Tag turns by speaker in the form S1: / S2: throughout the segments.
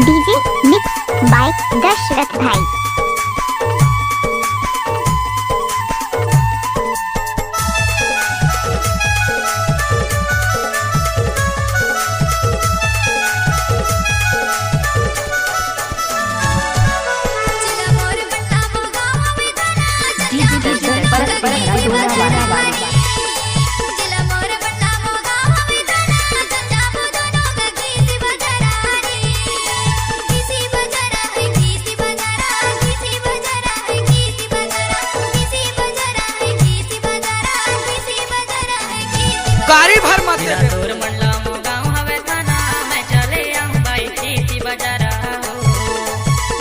S1: DJ mix by Dashrath भाई।
S2: गाड़ी भर मत
S3: तोर मंडला मो गाँव हवे थाना मैं चले आऊं बाई खेती बजारा हो।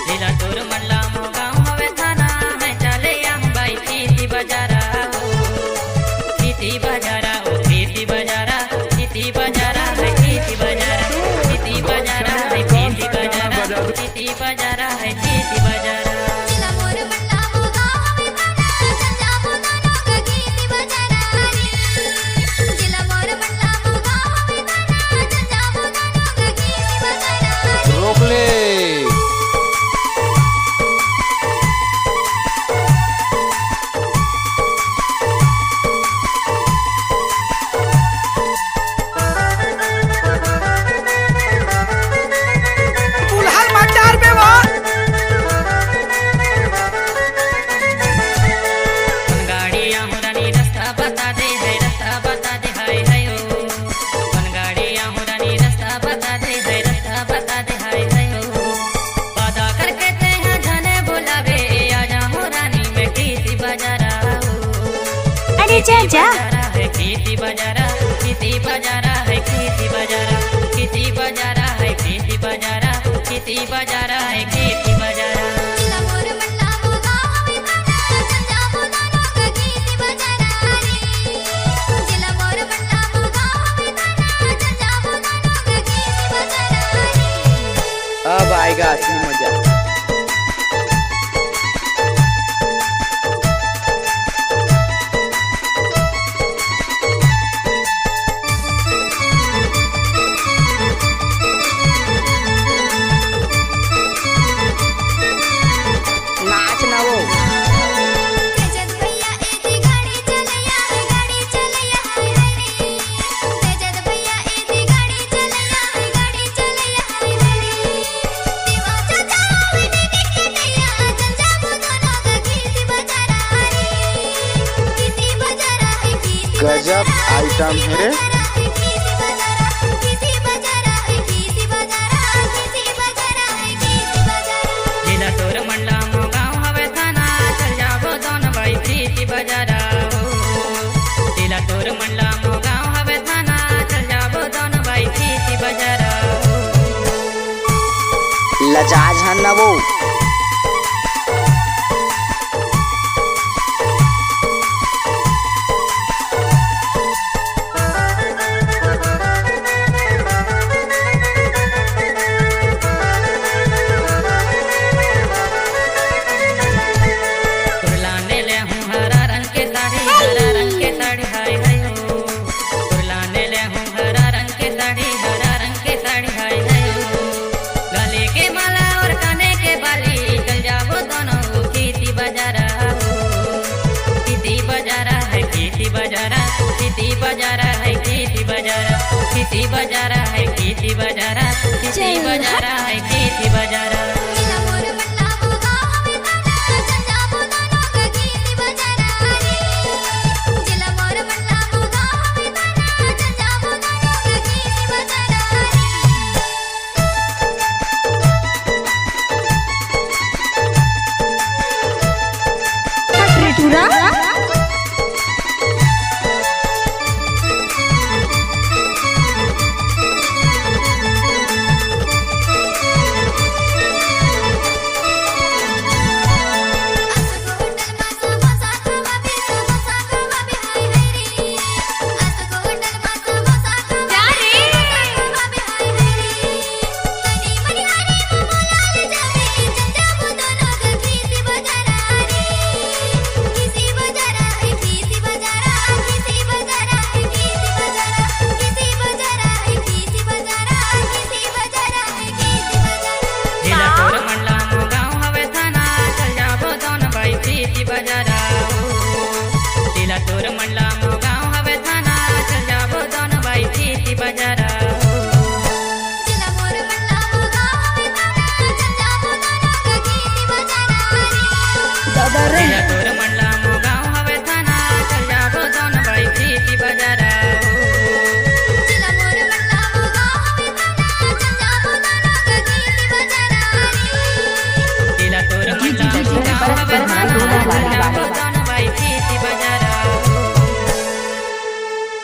S3: लीला तोर मंडला मो गाँव हवे थाना मैं चले आऊं बाई खेती बजारा हो। खेती बजारा हो खेती बजारा खेती बजारा है खेती बजारा खेती बजारा है खेती बजारा खेती बजारा है खेती बजारा।
S2: रोक ले। पुलहर मटार में वो
S3: गाड़ी आहुरानी रास्ता बता दे है रास्ता बता दे हाय हाय ओ। गाड़ी आहुरानी रास्ता बता दे है रास्ता बता दे हाय हाय ओ। वादा करके ते हैं जाने बुलावे आजा हुरानी में खेती बजारा हो।
S1: अरे जा जा
S3: है खेती बजारा खेती बजारा है खेती बजारा खेती बजारा है खेती बजारा खेती बजारा है खेती बजारा।
S2: अब आएगा असली मजा। नाच ना वो गजब आइटम है रे।
S3: लीला तोर मंडला मो गाँव हवे थाना चल जाबो दोनों भाई खेती बजारा हो। लीला तोर मंडला मो गाँव हवे थाना चल जाबो दोनों भाई खेती बजारा हो।
S2: लजाज है ना वो।
S3: लाने ले हूँ हरा रंग के साड़ी हरा रंग के साड़ी हाय हाय हो। लाने ले हूँ हरा रंग के साड़ी हरा रंग के साड़ी हाय हाय हो। गले के माला और काने के बाली चल जाबो दोनों खेती बजारा हो। खेती बजारा है खेती बजारा खेती बजारा है खेती बजारा खेती बजारा है खेती बजारा खेती बजारा है खेती बजारा।